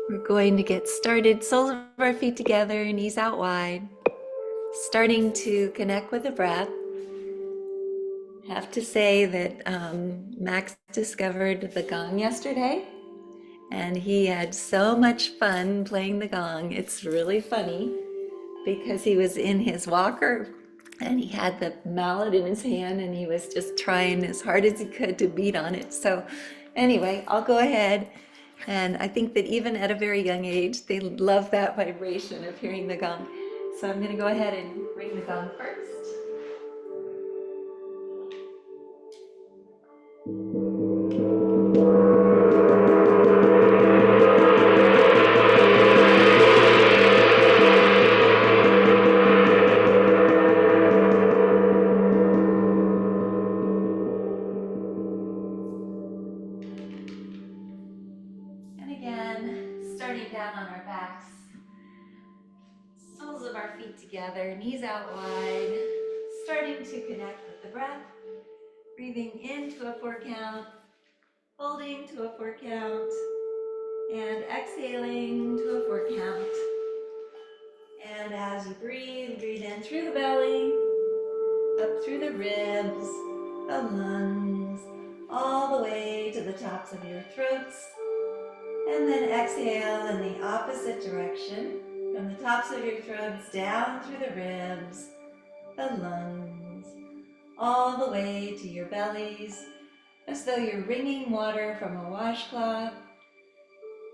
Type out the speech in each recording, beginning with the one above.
We're going to get started. Soles of our feet together, knees out wide. Starting to connect with the breath. I have to say that Max discovered the gong yesterday, and he had so much fun playing the gong. It's really funny because he was in his walker and he had the mallet in his hand and he was just trying as hard as he could to beat on it. So anyway, I'll go ahead. And I think that even at a very young age, they love that vibration of hearing the gong. So I'm going to go ahead and ring the gong first. And again, starting down on our backs, soles of our feet together, knees out wide, starting to connect with the breath, breathing into a 4 count, holding to a 4 count, and exhaling to a 4 count. And as you breathe, breathe in through the belly, up through the ribs, the lungs, all the way to the tops of your throats. And then exhale in the opposite direction, from the tops of your throats down through the ribs, the lungs, all the way to your bellies, as though you're wringing water from a washcloth,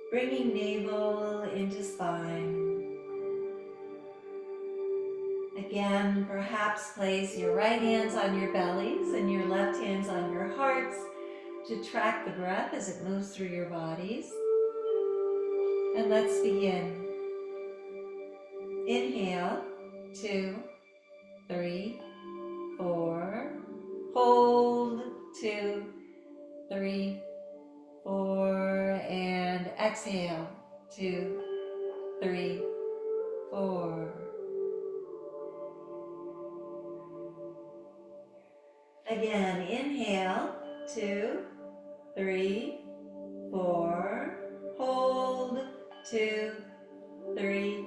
bringing navel into spine. Again, perhaps place your right hands on your bellies and your left hands on your hearts to track the breath as it moves through your bodies. And let's begin. Inhale, 2, 3, 4. Hold, 2, 3, 4. And exhale, 2, 3, 4. Again, inhale, 2, 3, 4. Hold, 2, 3,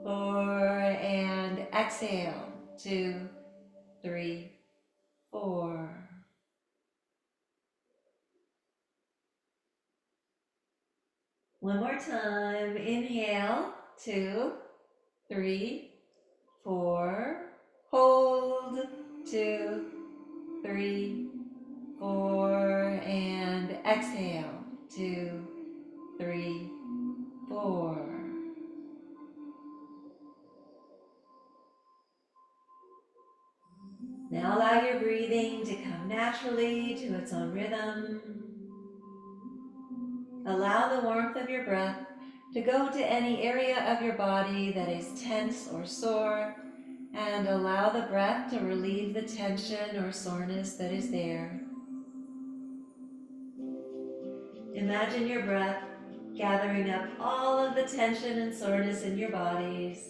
4. And exhale, 2, 3, 4. One more time. Inhale, 2, 3, 4. Hold, 2, 3, 4. And exhale, 2, 3, 4. Now allow your breathing to come naturally to its own rhythm. Allow the warmth of your breath to go to any area of your body that is tense or sore, and allow the breath to relieve the tension or soreness that is there. Imagine your breath gathering up all of the tension and soreness in your bodies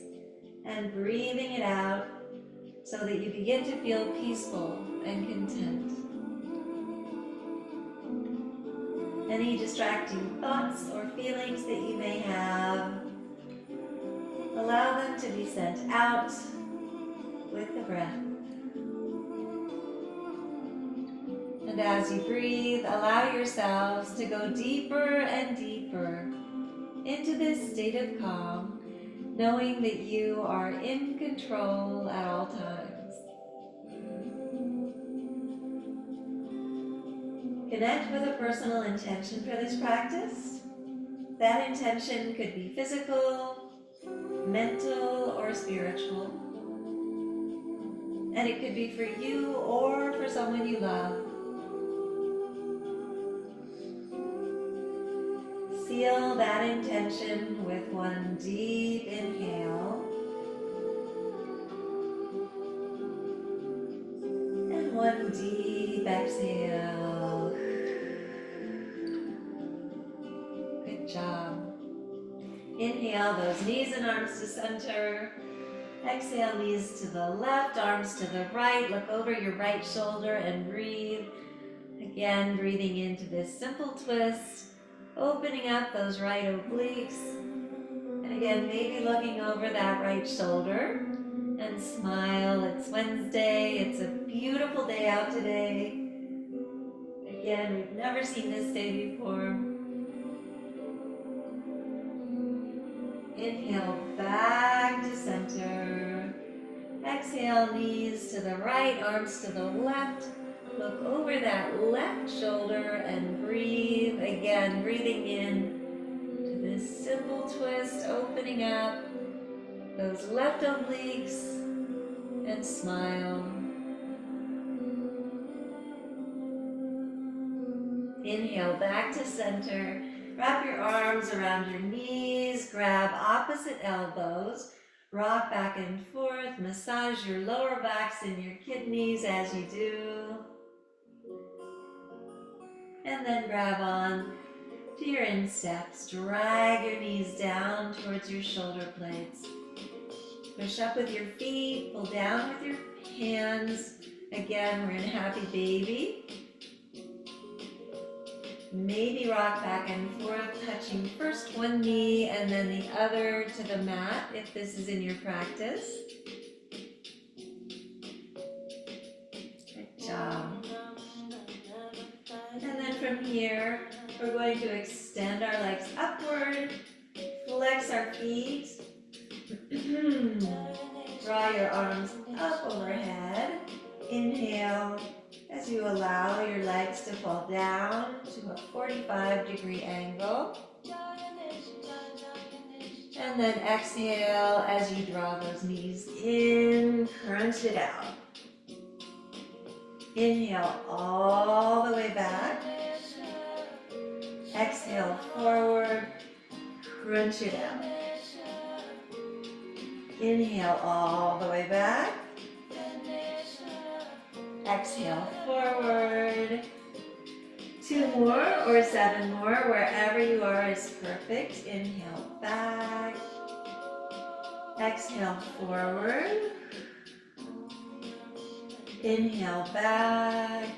and breathing it out so that you begin to feel peaceful and content. Any distracting thoughts or feelings that you may have, allow them to be sent out with the breath. And as you breathe, allow yourselves to go deeper and deeper into this state of calm, knowing that you are in control at all times. Connect with a personal intention for this practice. That intention could be physical, mental, or spiritual. And it could be for you or for someone you love. Seal that intention with one deep inhale and one deep exhale. Good job. Inhale those knees and arms to center. Exhale, knees to the left, arms to the right. Look over your right shoulder and breathe. Again, breathing into this simple twist. Opening up those right obliques. And again, maybe looking over that right shoulder and smile. It's Wednesday. It's a beautiful day out today. Again, we've never seen this day before. Inhale back to center. Exhale, knees to the right, arms to the left. Look over that left shoulder and breathe. Again, breathing in to this simple twist, opening up those left obliques and smile. Inhale back to center. Wrap your arms around your knees, grab opposite elbows, rock back and forth, massage your lower backs and your kidneys as you do. And then grab on to your insteps. Drag your knees down towards your shoulder blades. Push up with your feet, pull down with your hands. Again, we're in happy baby. Maybe rock back and forth, touching first one knee and then the other to the mat if this is in your practice. Good job. And then from here, we're going to extend our legs upward, flex our feet, draw your arms up overhead. Inhale as you allow your legs to fall down to a 45-degree angle. And then exhale as you draw those knees in, crunch it out. Inhale all the way back. Exhale forward, crunch it out. Inhale all the way back. Exhale forward. 2 more or 7 more, wherever you are is perfect. Inhale back. Exhale forward. Inhale back.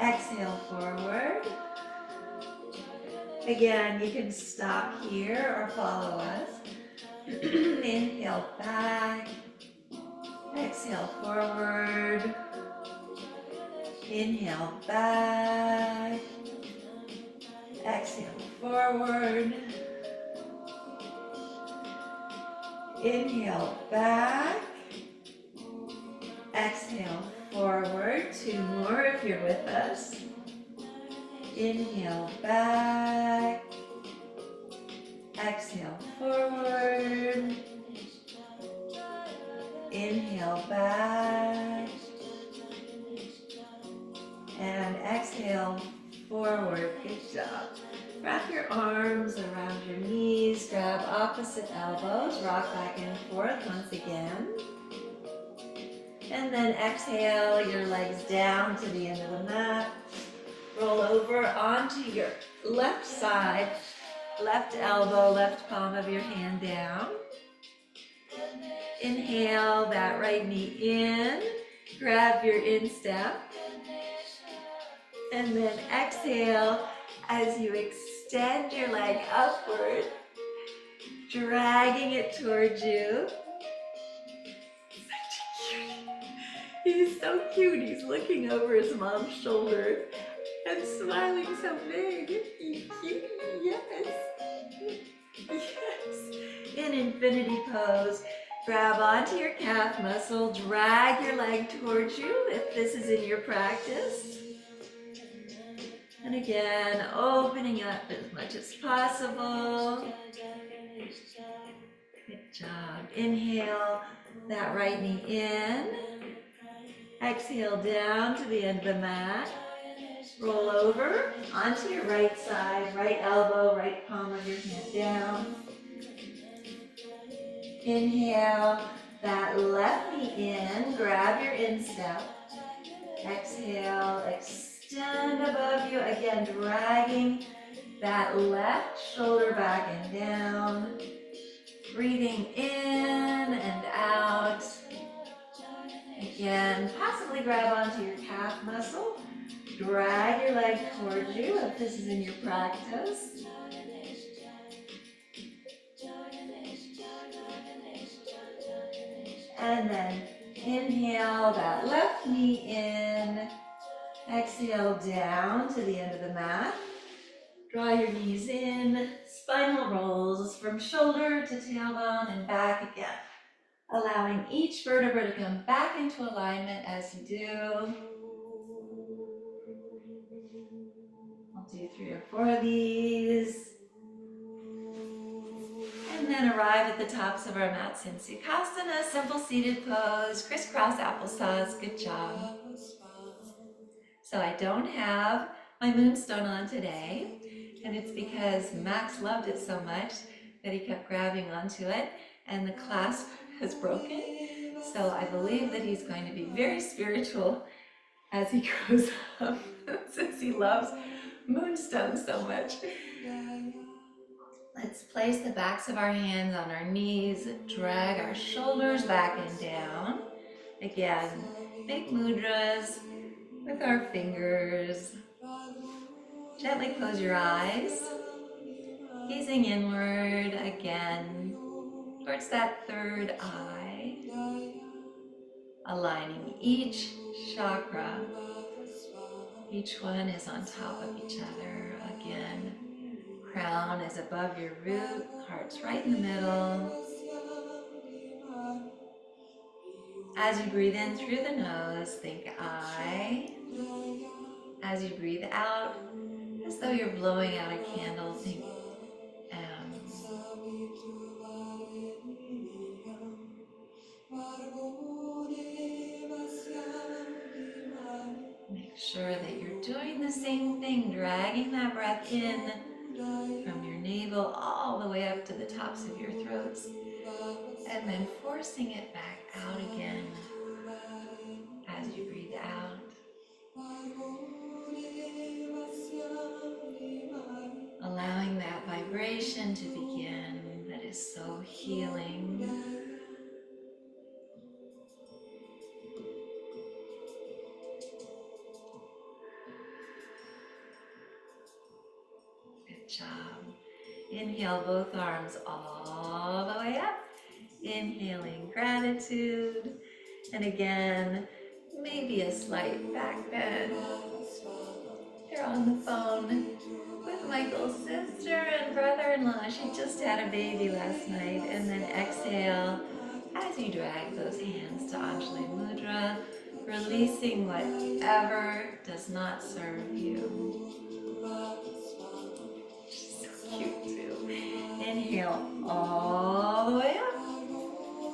Exhale forward. Again, you can stop here or follow us. Inhale back. Exhale forward. Inhale back. Exhale forward. Inhale back. Exhale forward. 2 more if you're with us. Inhale back. Exhale forward. Inhale back. And exhale forward. Good job. Wrap your arms around your knees. Grab opposite elbows. Rock back and forth once again. And then exhale your legs down to the end of the mat. Roll over onto your left side. Left elbow, left palm of your hand down. Inhale that right knee in. Grab your instep. And then exhale as you extend your leg upward, dragging it towards you. Such a cutie. He's so cute. He's looking over his mom's shoulder and smiling so big. You cutie, yes. Yes. In infinity pose, grab onto your calf muscle, drag your leg towards you if this is in your practice. And again, opening up as much as possible. Good job. Inhale that right knee in. Exhale down to the end of the mat. Roll over onto your right side, right elbow, right palm of your hand down. Inhale that left knee in. Grab your instep. Exhale, extend above you. Again, dragging that left shoulder back and down. Breathing in and out. Again, possibly grab onto your calf muscle. drag your leg towards you if this is in your practice. And then inhale that left knee in. Exhale down to the end of the mat. Draw your knees in. Spinal rolls from shoulder to tailbone and back again. Allowing each vertebra to come back into alignment as you do. I'll do 3 or 4 of these. And then arrive at the tops of our mats in Sukhasana, simple seated pose, crisscross applesauce. Good job. So I don't have my moonstone on today, and it's because Max loved it so much that he kept grabbing onto it, and the clasp has broken. So I believe that he's going to be very spiritual as he grows up, since he loves moonstones so much. Let's place the backs of our hands on our knees, drag our shoulders back and down. Again, make mudras with our fingers. Gently close your eyes, gazing inward again towards that third eye, aligning each chakra. Each one is on top of each other. Again, crown is above your root, heart's right in the middle. As you breathe in through the nose, think I. As you breathe out, as though you're blowing out a candle, think M. Make sure that you're doing the same thing, dragging that breath in from your navel all the way up to the tops of your throats, and then forcing it back out again as you breathe out. Allowing that vibration to begin that is so healing. Good job. Inhale both arms all the way up. Inhaling gratitude. And again, maybe a slight back bend. You're on the phone with Michael's sister and brother-in-law. She just had a baby last night. And then exhale as you drag those hands to Anjali Mudra, releasing whatever does not serve you. She's so cute too. Inhale all the way up.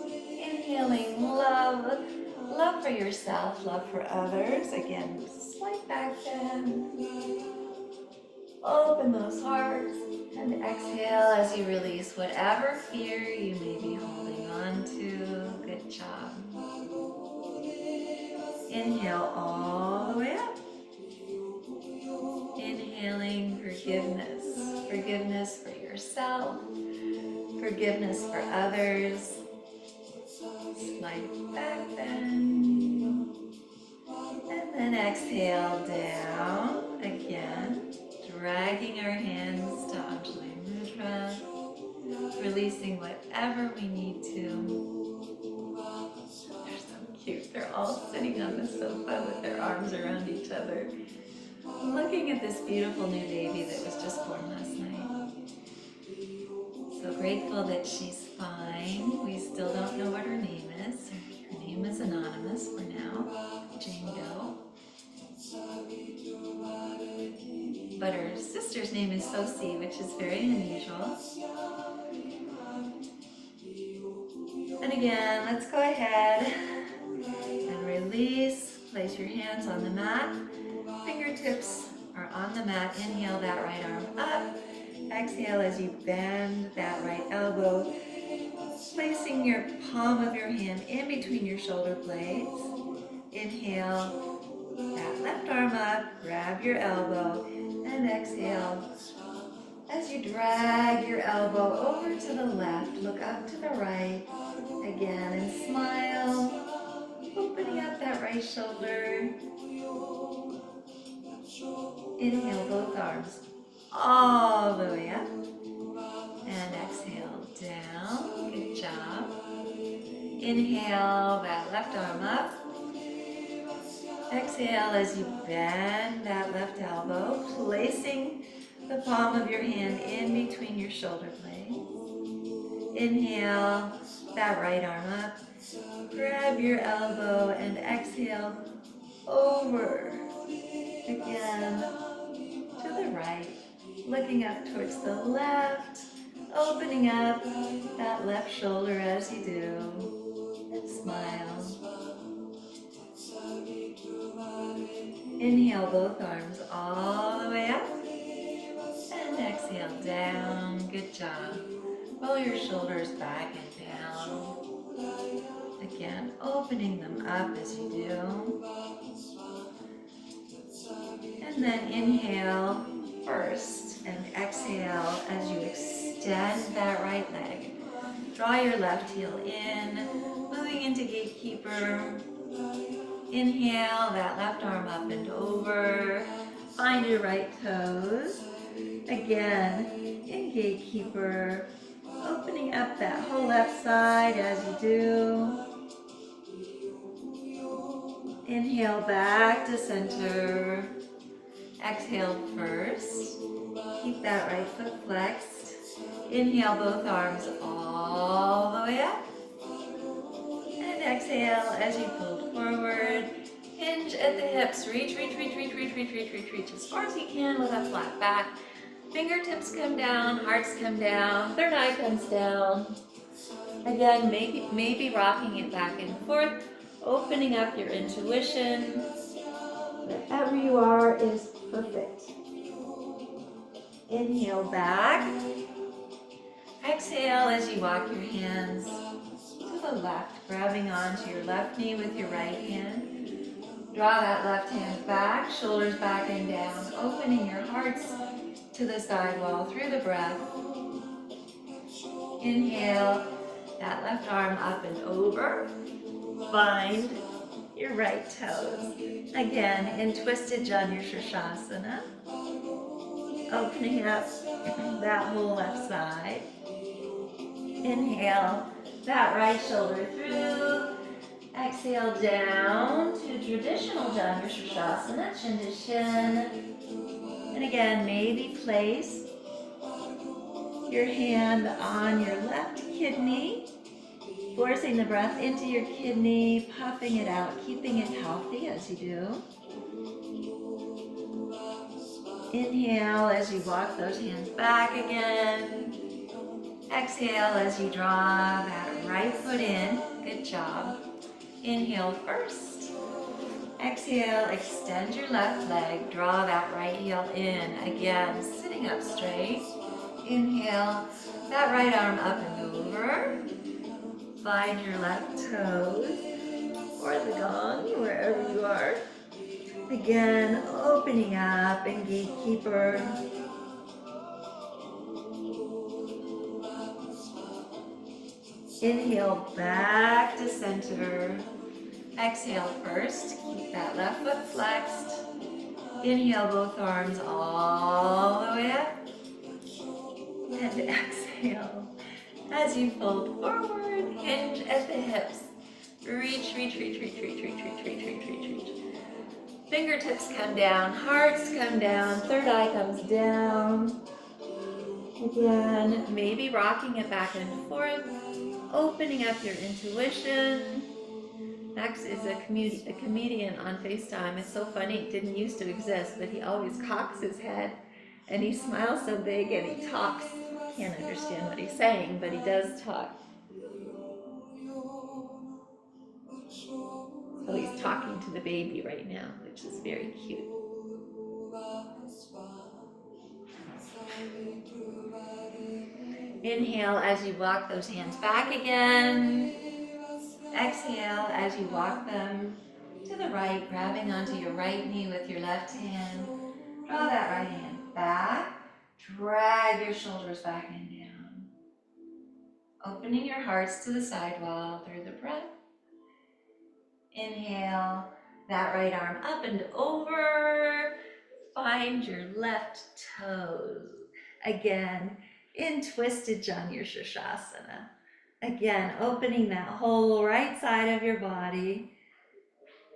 Inhaling love, love for yourself, love for others. Again, slight back bend. Open those hearts and exhale as you release whatever fear you may be holding on to. Good job. Inhale all the way up. Inhaling forgiveness. Forgiveness for yourself. Forgiveness for others. Slight back bend. And then exhale down again. Dragging our hands to Anjali Mudra. Releasing whatever we need to. They're so cute. They're all sitting on the sofa with their arms around each other. Looking at this beautiful new baby that was just born last night. So grateful that she's fine. We still don't know what her name is. Her name is anonymous for now, Jane Doe. But her sister's name is Sosie, which is very unusual. And again, let's go ahead and release. Place your hands on the mat. Fingertips are on the mat. Inhale that right arm up. Exhale as you bend that right elbow, placing your palm of your hand in between your shoulder blades. Inhale that left arm up, grab your elbow, and exhale as you drag your elbow over to the left. Look up to the right again and smile, opening up that right shoulder. Inhale both arms all the way up. And exhale down. Good job. Inhale that left arm up. Exhale as you bend that left elbow, placing the palm of your hand in between your shoulder blades. Inhale that right arm up. Grab your elbow and exhale over. Again, to the right. Looking up towards the left. Opening up that left shoulder as you do. And smile. Inhale both arms all the way up. And exhale down. Good job. Roll your shoulders back and down. Again, opening them up as you do. And then inhale first and exhale as you extend that right leg. Draw your left heel in, moving into gatekeeper. Inhale that left arm up and over. Find your right toes. Again, in gatekeeper, opening up that whole left side as you do. Inhale back to center. Exhale first. Keep that right foot flexed. Inhale both arms all the way up. And exhale as you fold forward. Hinge at the hips. Reach, reach, reach, reach, reach, reach, reach, reach, reach as far as you can with a flat back. Fingertips come down, hearts come down, third eye comes down. Again, maybe rocking it back and forth, opening up your intuition. Wherever you are is perfect. Inhale back. Exhale as you walk your hands to the left, grabbing onto your left knee with your right hand. Draw that left hand back, shoulders back and down, opening your hearts to the side wall through the breath. Inhale, that left arm up and over. Find your right toes. Again, in twisted Janu Shirshasana. Opening up that whole left side. Inhale, that right shoulder through. Exhale down to traditional Janu Shirshasana, chin to shin. And again, maybe place your hand on your left kidney, forcing the breath into your kidney, puffing it out, keeping it healthy as you do. Inhale as you walk those hands back again. Exhale as you draw that right foot in. Good job. Inhale first. Exhale, extend your left leg, draw that right heel in. Again, sitting up straight. Inhale, that right arm up and over. Find your left toes or the gong, wherever you are. Again, opening up in gatekeeper. Inhale back to center. Exhale first, keep that left foot flexed. Inhale both arms all the way up. And exhale as you fold forward, hinge at the hips. Reach, reach, reach, reach, reach, reach, reach, reach, reach, reach, reach. Fingertips come down, hearts come down, third eye comes down. Again, maybe rocking it back and forth, opening up your intuition. Max is a comedian on FaceTime. It's so funny, it didn't used to exist, but he always cocks his head and he smiles so big and he talks. Can't understand what he's saying, but he does talk. So he's talking to the baby right now, which is very cute. Inhale as you walk those hands back again. Exhale as you walk them to the right, grabbing onto your right knee with your left hand. Draw that right hand back. Drag your shoulders back and down. Opening your hearts to the side wall through the breath. Inhale, that right arm up and over. find your left toes. Again, in twisted Janu Shirshasana. Again, opening that whole right side of your body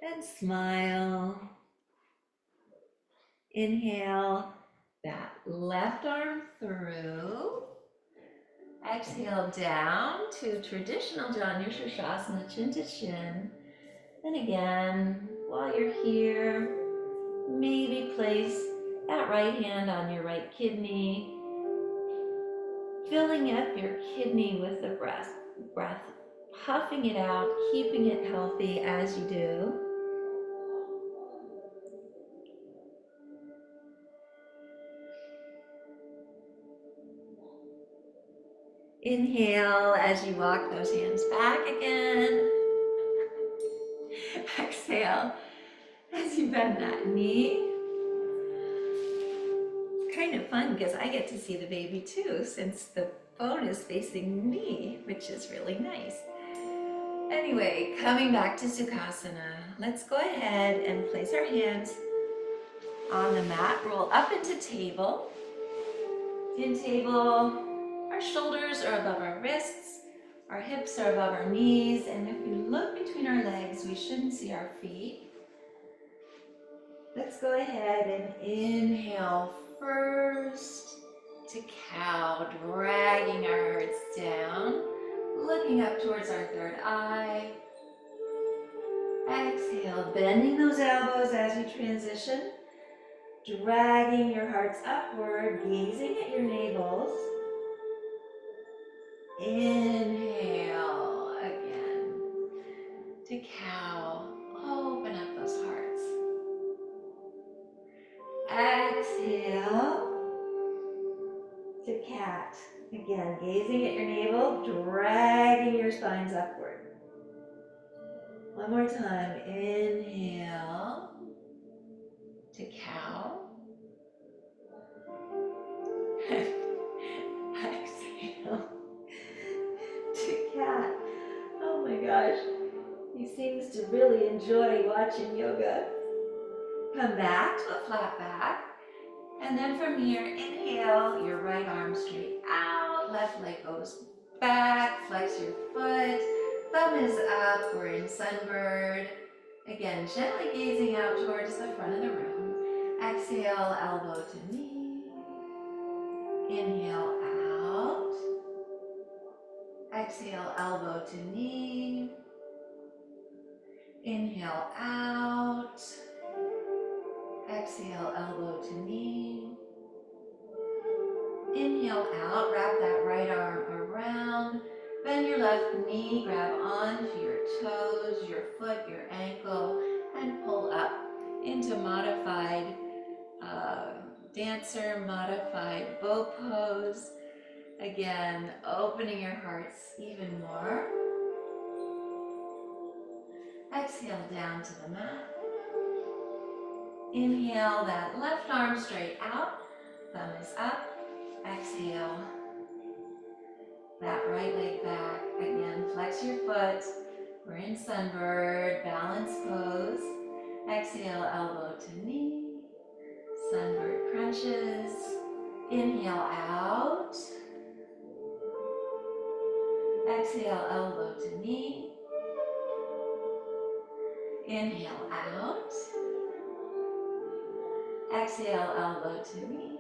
and smile. Inhale that left arm through. Exhale down to traditional Janu Shirshasana, chin to chin. And again, while you're here, maybe place that right hand on your right kidney, filling up your kidney with the breath, puffing it out, keeping it healthy as you do. Inhale as you walk those hands back again. Exhale as you bend that knee. It's kind of fun because I get to see the baby too, since the phone is facing me, which is really nice. Anyway, coming back to Sukhasana, let's go ahead and place our hands on the mat, roll up into table. In table, our shoulders are above our wrists, our hips are above our knees, and if we look between our legs, we shouldn't see our feet. Let's go ahead and inhale first to cow, dragging our hearts down, looking up towards our third eye. Exhale, bending those elbows as you transition, dragging your hearts upward, gazing at your navels. Inhale again to cow, open up those hearts. Exhale to cat. Again, gazing at your navel, dragging your spines upward. One more time. Inhale to cow. Exhale to cat. Oh my gosh. He seems to really enjoy watching yoga. Come back to a flat back. And then from here, inhale, your right arm straight out, left leg goes back, flex your foot, thumb is up, we're in sunbird. Again, gently gazing out towards the front of the room. Exhale, elbow to knee. Inhale out. Exhale, elbow to knee. Inhale out. Exhale, elbow to knee. Inhale out, wrap that right arm around. Bend your left knee, grab onto your toes, your foot, your ankle, and pull up into modified dancer, modified bow pose. Again, opening your hearts even more. Exhale down to the mat. Inhale that left arm straight out, thumb is up. Exhale that right leg back. Again, flex your foot. We're in sunbird, balance pose. Exhale, elbow to knee. Sunbird crunches. Inhale out. Exhale, elbow to knee. Inhale out. Exhale, elbow to knee.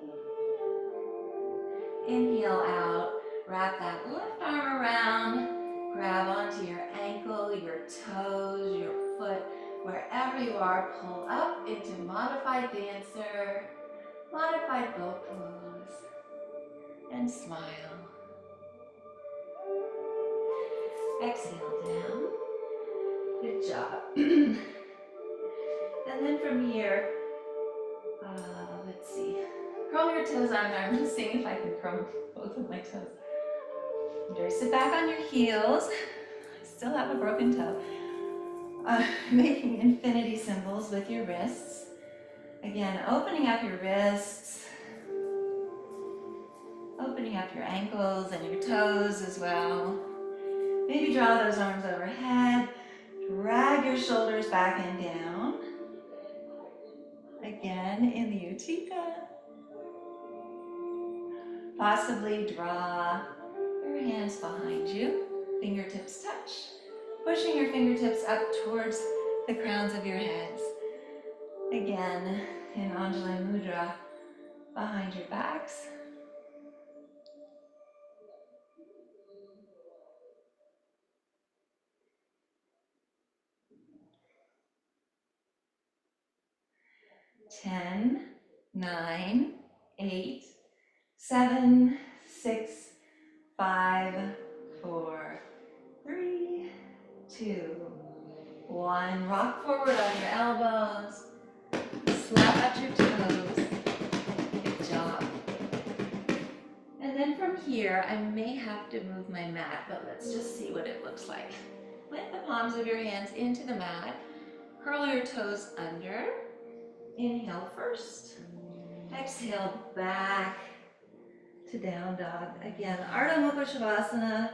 Inhale out. Wrap that left arm around. Grab onto your ankle, your toes, your foot. Wherever you are, pull up into modified dancer, modified bow pose, and smile. Exhale down. Good job. And then from here, let's see. Curl your toes. I'm just seeing if I can curl both of my toes. Sit back on your heels. I still have a broken toe. Making infinity symbols with your wrists. Again, opening up your wrists. Opening up your ankles and your toes as well. Maybe draw those arms overhead. Drag your shoulders back and down. again in the Utthita. Possibly draw your hands behind you, fingertips touch, pushing your fingertips up towards the crowns of your heads. Again, in Anjali Mudra, behind your backs. Ten, 9, 8, 7, 6, 5, 4, 3, 2, 1. Rock forward on your elbows. Slap out your toes. Good job. And then from here, I may have to move my mat, but let's just see what it looks like. Plant the palms of your hands into the mat. Curl your toes under. Inhale first. Exhale back to down dog. Again, Ardha Mukha Shavasana.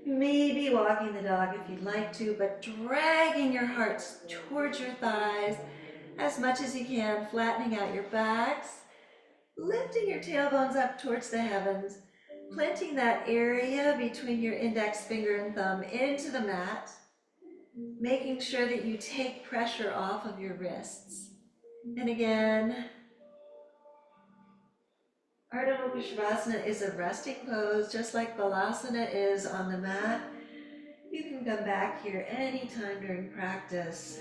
You may be walking the dog if you'd like to, but dragging your hearts towards your thighs as much as you can, flattening out your backs, lifting your tailbones up towards the heavens, planting that area between your index finger and thumb into the mat, making sure that you take pressure off of your wrists. And again, Ardha Mukha Shavasana is a resting pose, just like Balasana is on the mat. You can come back here anytime during practice.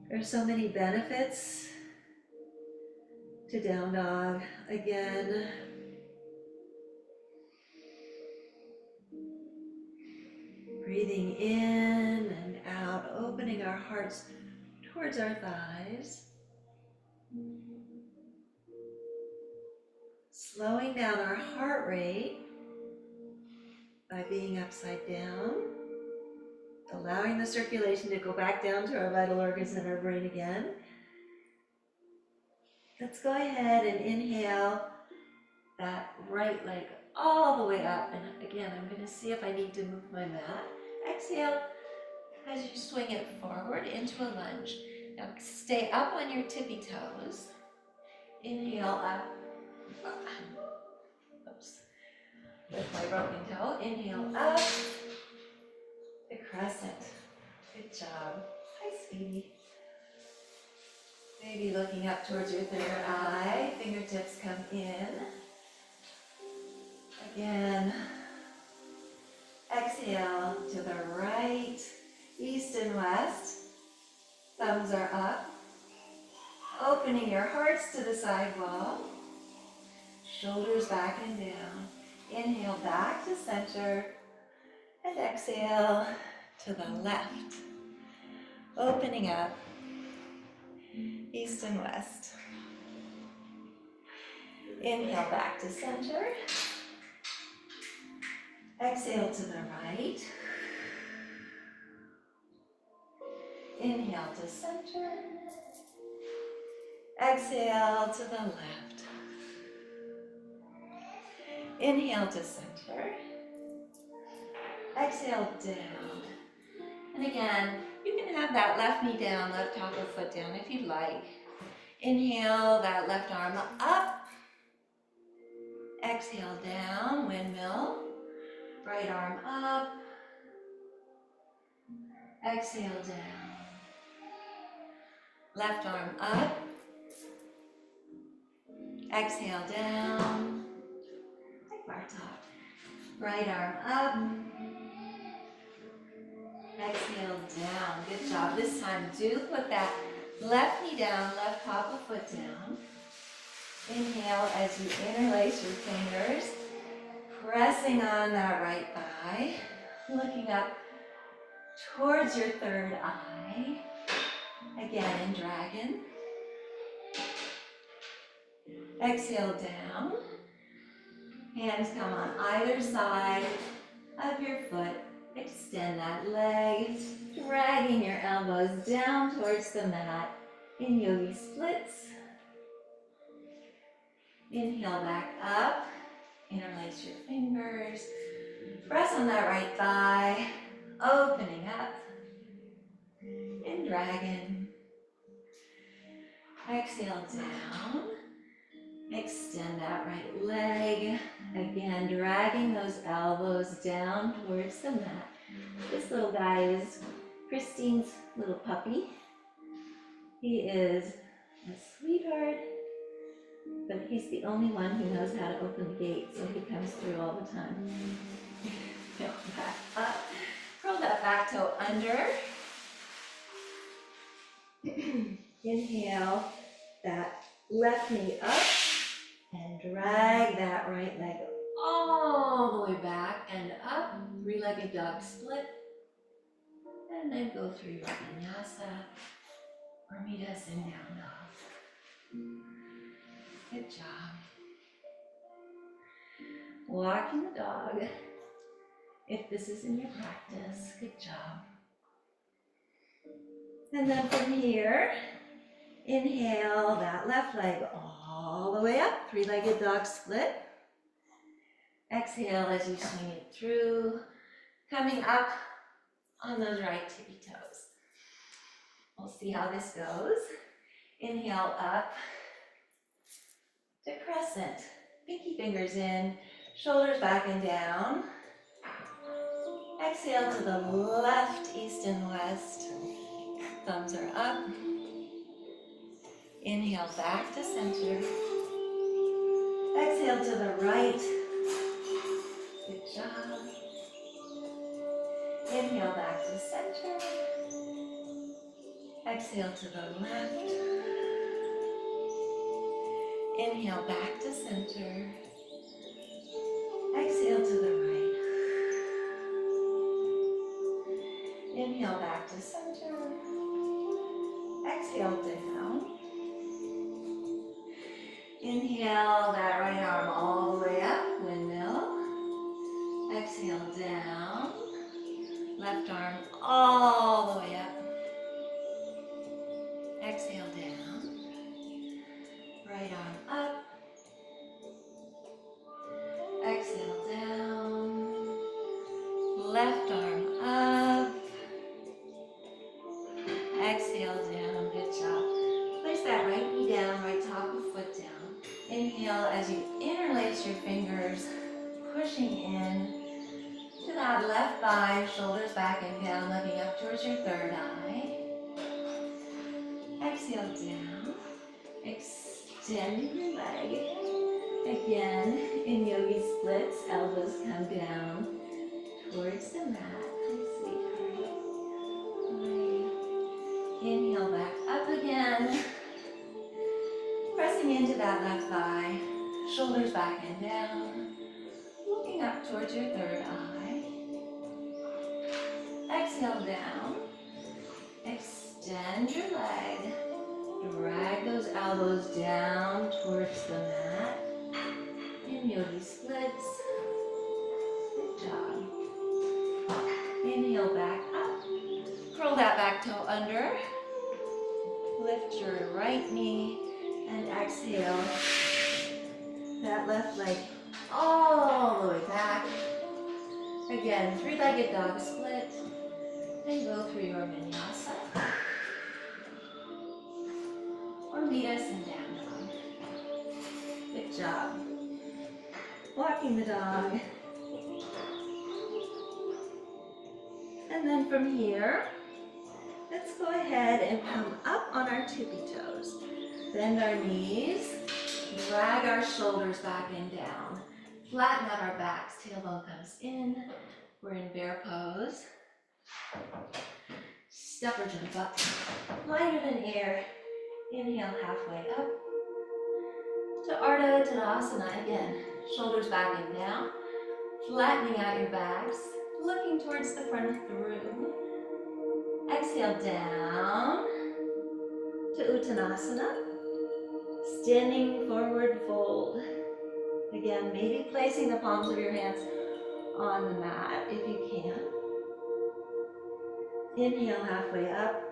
There's so many benefits to down dog. Again, breathing in and out, opening our hearts towards our thighs. Slowing down our heart rate by being upside down. Allowing the circulation to go back down to our vital organs and our brain again. Let's go ahead and inhale that right leg all the way up. And again, I'm going to see if I need to move my mat. Exhale as you swing it forward into a lunge. Now stay up on your tippy toes. Inhale up. Oops. With my broken toe. Inhale up. The crescent. Good job. Hi, sweetie. Maybe looking up towards your third eye. Fingertips come in. Again. Exhale to the right, east and west. Thumbs are up. Opening your hearts to the side wall. Shoulders back and down. Inhale back to center. And exhale to the left. Opening up, east and west. Inhale back to center. Exhale to the right. Inhale to center. Exhale to the left. Inhale to center. Exhale down. And again, you can have that left knee down, left top of foot down if you'd like. Inhale that left arm up. Exhale down, windmill. Right arm up. Exhale down. Left arm up. Exhale down. Like Bartok. Right arm up. Exhale down. Good job. This time, do put that left knee down, left top of foot down. Inhale as you interlace your fingers, pressing on that right thigh, looking up towards your third eye. Again in dragon. Exhale down. Hands come on either side of your foot. Extend that leg, dragging your elbows down towards the mat in yogi splits. Inhale back up, interlace your fingers, press on that right thigh, opening up in dragon. Exhale down. Extend that right leg. Again, dragging those elbows down towards the mat. This little guy is Christine's little puppy. He is a sweetheart, but he's the only one who knows how to open the gate, so he comes through all the time. Back up. Curl that back toe under. Inhale that left knee up and drag that right leg all the way back and up. Three-legged dog split. And then go through your vinyasa or meet us in down dog. Good job. Walking the dog. If this is in your practice, good job. And then from here, inhale that left leg all the way up, three-legged dog split. Exhale as you swing it through, coming up on those right tippy toes. We'll see how this goes. Inhale up to crescent. Pinky fingers in, shoulders back and down. Exhale to the left, east and west. Thumbs are up. Inhale back to center. Exhale to the right. Good job. Inhale back to center. Exhale to the left. Inhale back to center. Exhale to the right. Inhale back to center. Exhale down. Inhale that right arm all the way up, windmill. Exhale down. Left arm all the way up. Exhale down. Right arm up. Exhale down. Left arm up. Exhale down. Good job. Place that right knee down, right top of foot down. Inhale as you interlace your fingers, pushing in to that left thigh, shoulders back and down, looking up towards your third eye. Exhale down. Extending your leg. Again, in yogi splits, elbows come down towards the mat. Please, sweetheart. Inhale back up again. Pressing into that left thigh, shoulders back and down, looking up towards your third eye. Exhale down. Extend your leg. Drag those elbows down towards the mat. In yogi splits. Good job. Inhale back up. Curl that back toe under. Lift your right knee and exhale that left leg all the way back. Again, three-legged dog split. And go through your vinyasa. Or meet us in down dog. Good job. Walking the dog. And then from here, let's go ahead and come up on our tippy toes. Bend our knees, drag our shoulders back and down. Flatten out our backs, tailbone comes in. We're in bear pose. Step or jump up, lighter than air. Inhale halfway up to Ardha Uttanasana again. Shoulders back and down, flattening out your backs, looking towards the front of the room. Exhale down to Uttanasana. Standing forward fold. Again, maybe placing the palms of your hands on the mat if you can. Inhale halfway up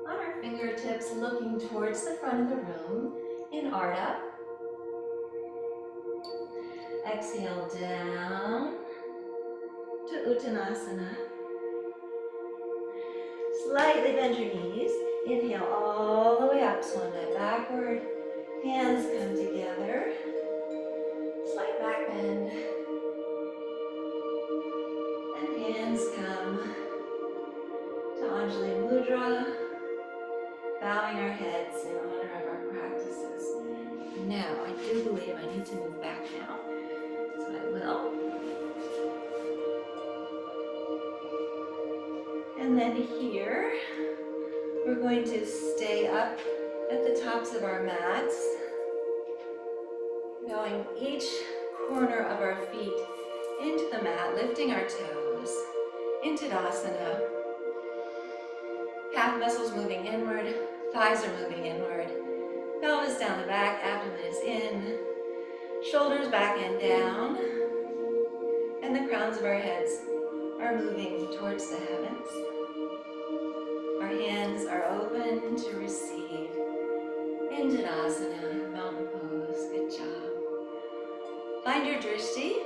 on our fingertips, looking towards the front of the room in Ardha. Exhale down to Uttanasana. Slightly bend your knees. Inhale all the way up, swan dive backward. Hands come together. Slight back bend. And hands come to Anjali Mudra, bowing our heads in honor of our practices. Now, I do believe I need to move back now, so I will. And then here, we're going to stay up at the tops of our mats, going each corner of our feet into the mat, lifting our toes into Tadasana. Calf muscles moving inward, thighs are moving inward, pelvis down the back, abdomen is in, shoulders back and down, and the crowns of our heads are moving towards the heavens. Our hands are open to receive in Tadasana, mountain pose. Good job. Find your drishti.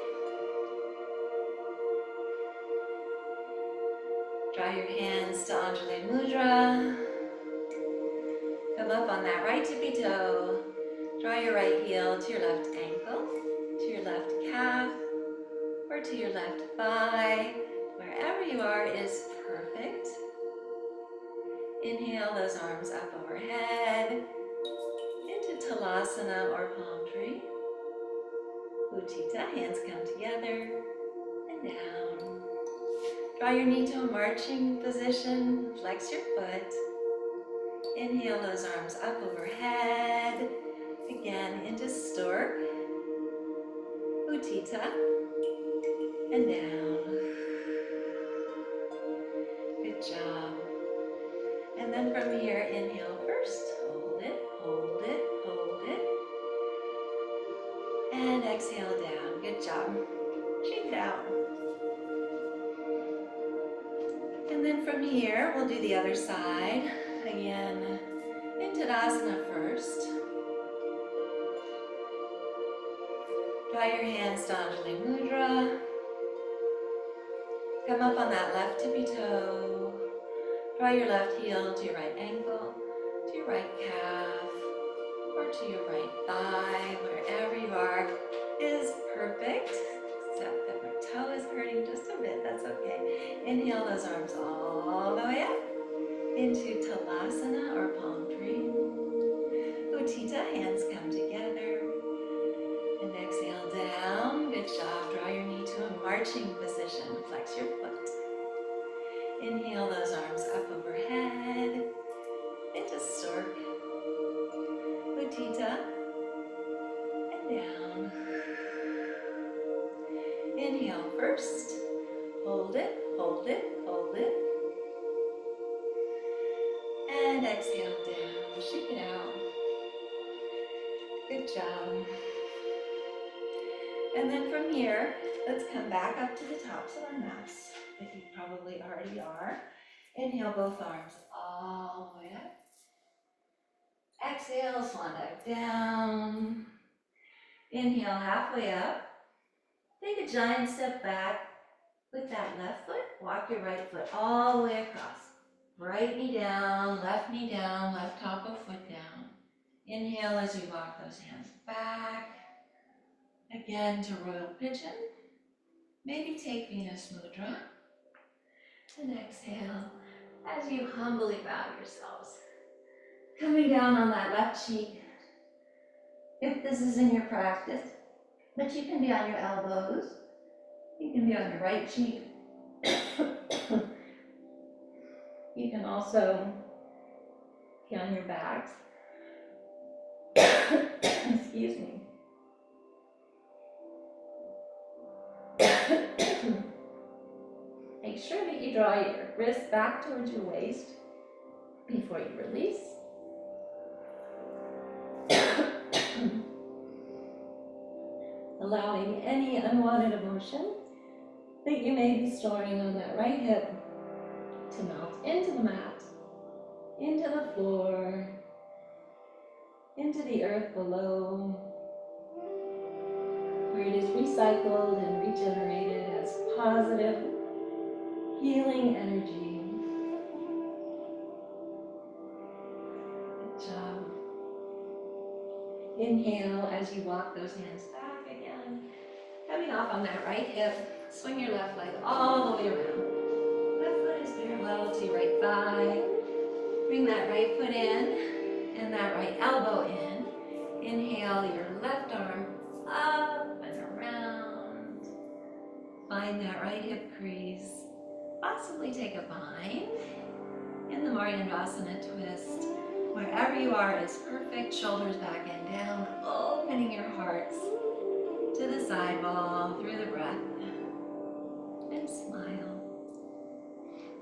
Draw your hands to Anjali Mudra. Come up on that right tippy toe. Draw your right heel to your left ankle, to your left calf, or to your left thigh. Wherever you are is perfect. Inhale those arms up overhead into Talasana or palm tree. Utthita, hands come together and down. Draw your knee to a marching position, flex your foot. Inhale those arms up overhead. Again into stork. Utthita and down. Good job. And then from here, inhale first. Hold it, hold it, hold it. And exhale down. Good job. Chin down. And then from here, we'll do the other side. Again, in Tadasana first. Draw your hands to Anjali Mudra. Come up on that left tippy toe. Draw your left heel to your right ankle, to your right calf, or to your right thigh. Wherever you are is perfect, except that my toe is hurting just a bit. That's okay. Inhale those arms all the way up into Talasana or palm tree. Utthita, hands come together. And exhale down. Good job. Draw your knee to a marching position. Flex your foot. Inhale those arms up overhead. Into stork. Utthita. And down. Inhale first. Hold it, hold it, hold it. And exhale down. Shake it out. Good job. And then from here, let's come back up to the tops of our mats, if you probably already are. Inhale both arms all the way up. Exhale, swan dive down. Inhale halfway up. Take a giant step back with that left foot. Walk your right foot all the way across. Right knee down, left top of foot down. Inhale as you walk those hands back. Again to royal pigeon. Maybe take Venus Mudra. And exhale as you humbly bow yourselves. Coming down on that left cheek. If this is in your practice, but you can be on your elbows. You can be on your right cheek. You can also be on your backs. Excuse me. Make sure that you draw your wrist back towards your waist before you release. Allowing any unwanted emotion that you may be storing on that right hip to melt into the mat, into the floor, into the earth below, where it is recycled and regenerated as positive, healing energy. Inhale as you walk those hands back again. Coming off on that right hip, swing your left leg all the way around. Left foot is parallel to your right thigh. Bring that right foot in and that right elbow in. Inhale your left arm up and around. Find that right hip crease. Possibly take a bind in the Mariandasana twist. Wherever you are is perfect. Shoulders back and down, opening your hearts to the side wall through the breath. And smile.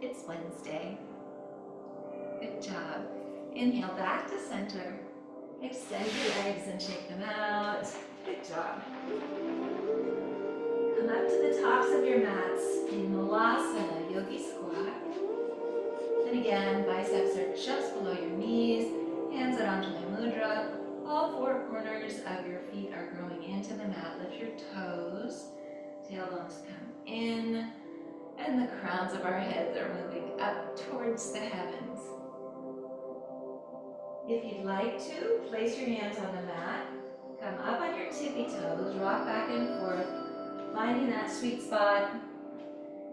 It's Wednesday. Good job. Inhale back to center. Extend your legs and shake them out. Good job. Come up to the tops of your mats in Malasana, Yogi Squat. And again, biceps are just below your knees, hands at Anjali Mudra. All four corners of your feet are growing into the mat. Lift your toes, tailbones come in, and the crowns of our heads are moving up towards the heavens. If you'd like to, place your hands on the mat, come up on your tippy toes, rock back and forth, finding that sweet spot,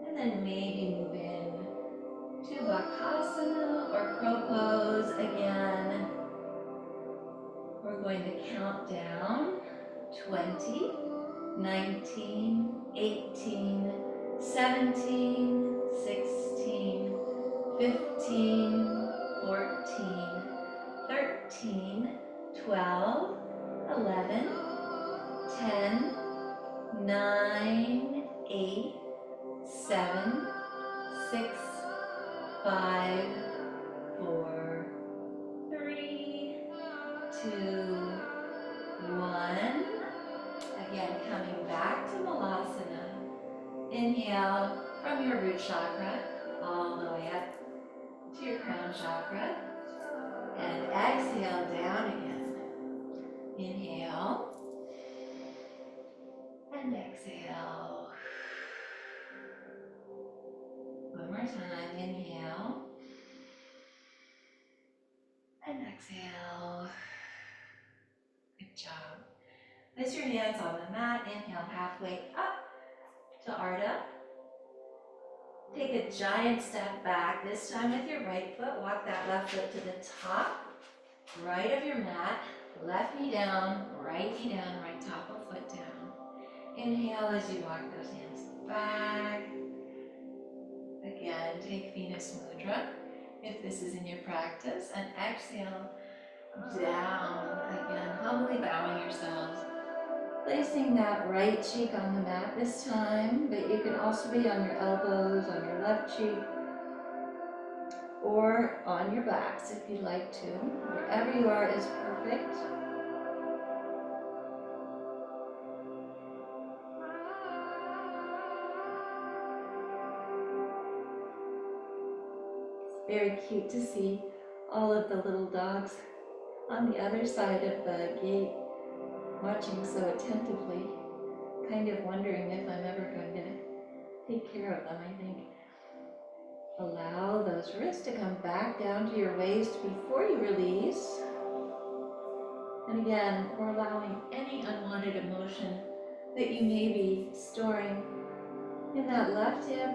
and then maybe move in to Bakasana or crow pose again. We're going to count down 20, 19, 18, 17, 16, 15, 14, 13, 12, 11, 10, 9, 8, 7, 6, 5, 4, 3, 2, 1. Again, coming back to Malasana. Inhale from your root chakra all the way up to your crown chakra. And exhale down again. Inhale. And exhale. One more time. Inhale. And exhale. Good job. Place your hands on the mat. Inhale halfway up to Ardha. Take a giant step back. This time with your right foot. Walk that left foot to the top. Right of your mat. Left knee down. Right knee down. Right top of foot down. Inhale as you walk those hands back. Again, take Venus Mudra if this is in your practice. And exhale down. Again, humbly bowing yourselves. Placing that right cheek on the mat this time, but you can also be on your elbows, on your left cheek, or on your backs if you'd like to. Wherever you are is perfect. It's very cute to see all of the little dogs on the other side of the gate watching so attentively, kind of wondering if I'm ever going to take care of them, I think. Allow those wrists to come back down to your waist before you release. And again, we're allowing any unwanted emotion that you may be storing in that left hip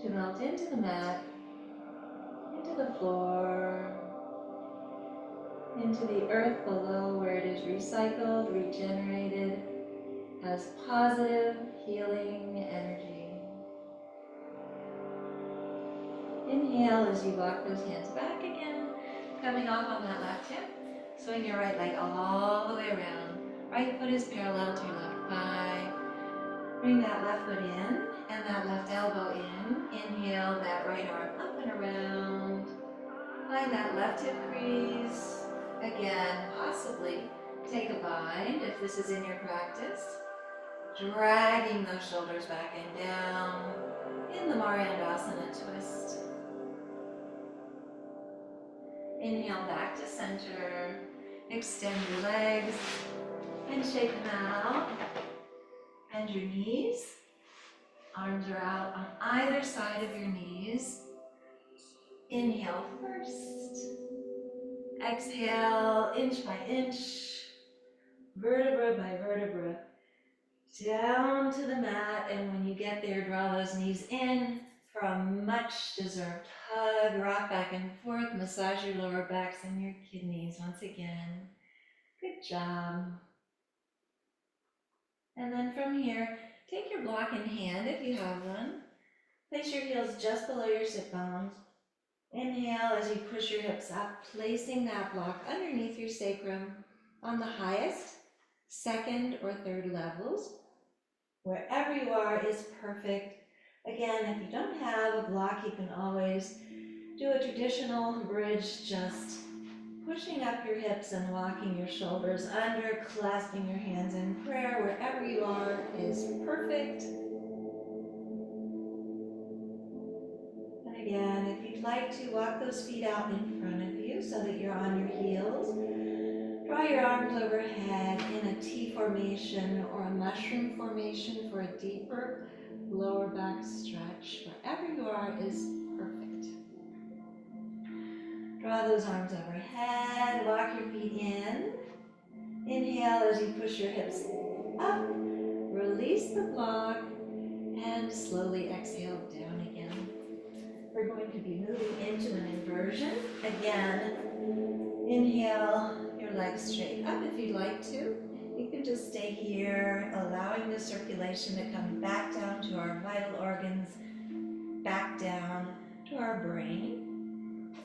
to melt into the mat, into the floor, into the earth below where it is recycled, regenerated, has positive healing energy. Inhale as you walk those hands back again, coming off on that left hip. Swing your right leg all the way around. Right foot is parallel to your left thigh. Bring that left foot in and that left elbow in. Inhale that right arm up and around. Find that left hip crease. Again, possibly take a bind if this is in your practice. Dragging those shoulders back and down in the Mariandasana twist. Inhale back to center. Extend your legs and shake them out. Bend your knees. Arms are out on either side of your knees. Inhale first. Exhale, inch by inch, vertebra by vertebra, down to the mat. And when you get there, draw those knees in for a much deserved hug. Rock back and forth, massage your lower backs and your kidneys once again. Good job. And then from here, take your block in hand if you have one. Place your heels just below your sit bones. Inhale as you push your hips up, placing that block underneath your sacrum on the highest, second, or third levels. Wherever you are is perfect. Again, if you don't have a block, you can always do a traditional bridge, just pushing up your hips and walking your shoulders under, clasping your hands in prayer. Wherever you are is perfect. And again, if you'd like to, walk those feet out in front of you so that you're on your heels. Draw your arms overhead in a T formation or a mushroom formation for a deeper lower back stretch. Wherever you are is perfect. Draw those arms overhead, walk your feet in. Inhale as you push your hips up, release the block, and slowly exhale down again. We're going to be moving into an inversion. Again, inhale your legs straight up if you'd like to. You can just stay here, allowing the circulation to come back down to our vital organs, back down to our brain.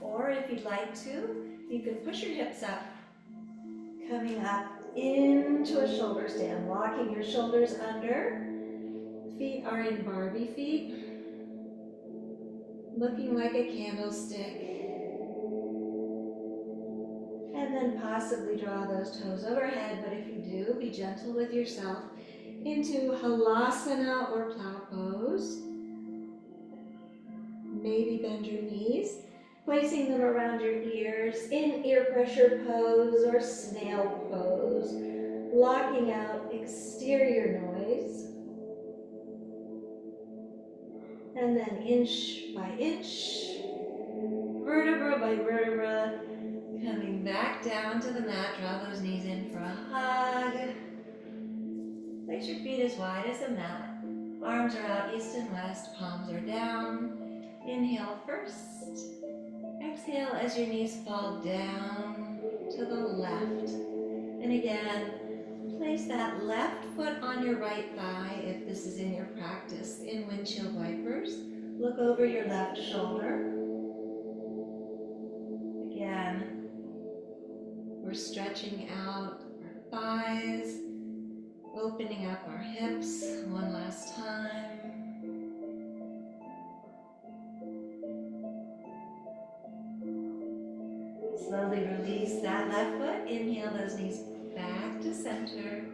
Or if you'd like to, you can push your hips up, coming up into a shoulder stand, walking your shoulders under. Feet are in Barbie feet, looking like a candlestick. And then possibly draw those toes overhead, but if you do, be gentle with yourself into Halasana or plow pose. Maybe bend your knees, placing them around your ears in ear pressure pose or snail pose, blocking out exterior noise. And then inch by inch, vertebra by vertebra, coming back down to the mat. Draw those knees in for a hug. Place your feet as wide as the mat. Arms are out east and west, palms are down. Inhale first. Exhale as your knees fall down to the left. And again, place that left foot on your right thigh if this is in your practice. In windshield wipers, look over your left shoulder. Again, we're stretching out our thighs, opening up our hips one last time. Slowly release that left foot. Inhale those knees back to center.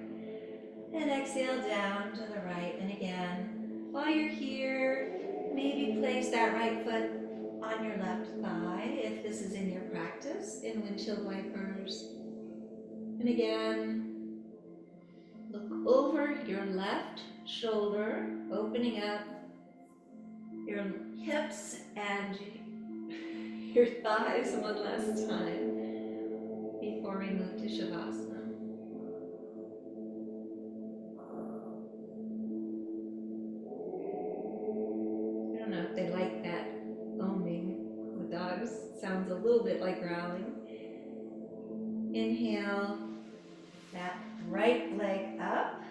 And exhale down to the right. And again, while you're here, maybe place that right foot on your left thigh if this is in your practice in windshield wipers. And again, look over your left shoulder, opening up your hips and your thighs one last time before we move to Shavasana. I don't know if they like that oming. The dogs sounds a little bit like growling. Inhale that right leg up.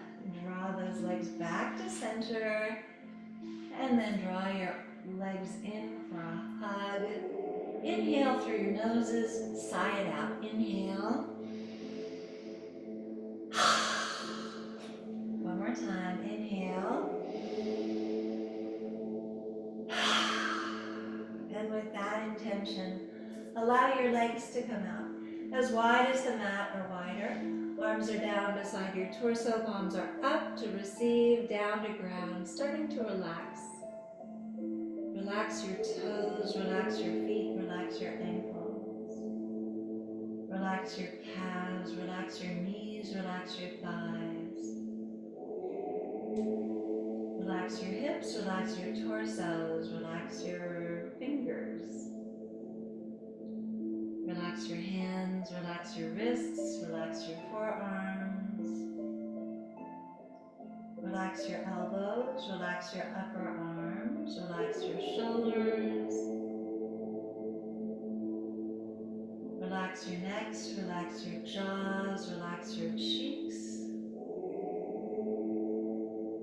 Draw those legs back to center. And then draw your legs in for a hug. Inhale through your noses, sigh it out. Inhale. One more time. Inhale. And with that intention, allow your legs to come out as wide as the mat or wider. Arms are down beside your torso, palms are up to receive, down to ground, starting to relax. Relax your toes, relax your feet, relax your ankles. Relax your calves, relax your knees, relax your thighs. Relax your hips, relax your torsos, relax your fingers. Relax Relax your hands, relax your wrists, relax your forearms. Relax your elbows, relax your upper arms, relax your shoulders. Relax your necks, relax your jaws, relax your cheeks.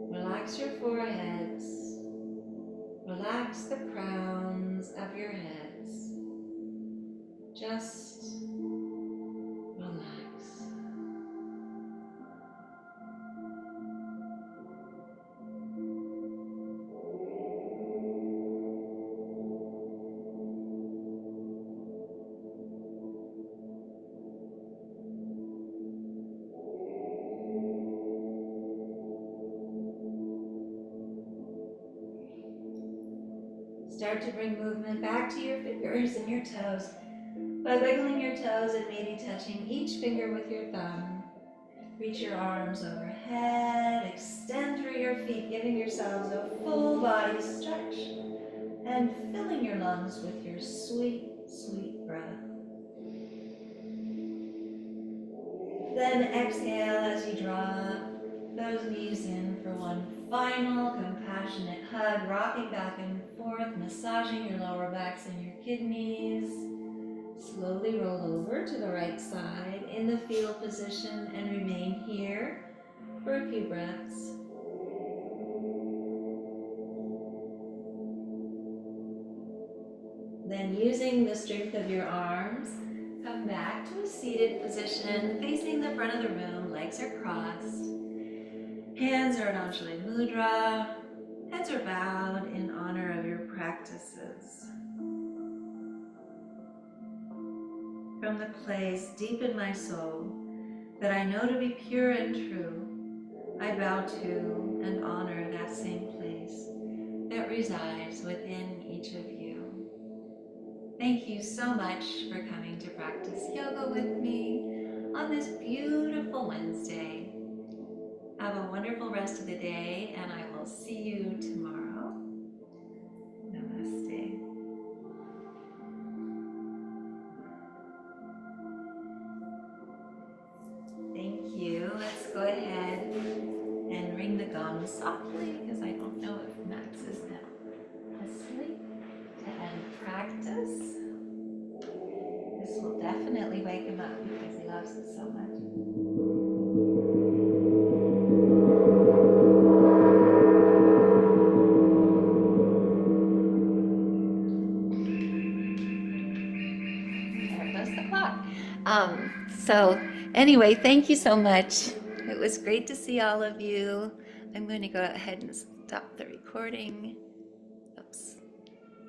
Relax your foreheads. Relax the crowns of your heads. Just relax. Start to bring movement back to your fingers and your toes by wiggling your toes and maybe touching each finger with your thumb. Reach your arms overhead, extend through your feet, giving yourselves a full body stretch and filling your lungs with your sweet, sweet breath. Then exhale as you draw those knees in for one final compassionate hug, rocking back and forth, massaging your lower backs and your kidneys. Slowly roll over to the right side in the fetal position and remain here for a few breaths. Then using the strength of your arms, come back to a seated position facing the front of the room, legs are crossed. Hands are in Anjali Mudra, heads are bowed in honor of your practices. From the place deep in my soul that I know to be pure and true, I bow to and honor that same place that resides within each of you. Thank you so much for coming to practice yoga with me on this beautiful Wednesday. Have a wonderful rest of the day, and I will see you tomorrow. Namaste. Thank you. Let's go ahead and ring the gong softly, because I don't know if Max is now asleep, to end practice. This will definitely wake him up because he loves it so much. There goes the clock. So anyway, thank you so much. It was great to see all of you. I'm going to go ahead and stop the recording. Oops.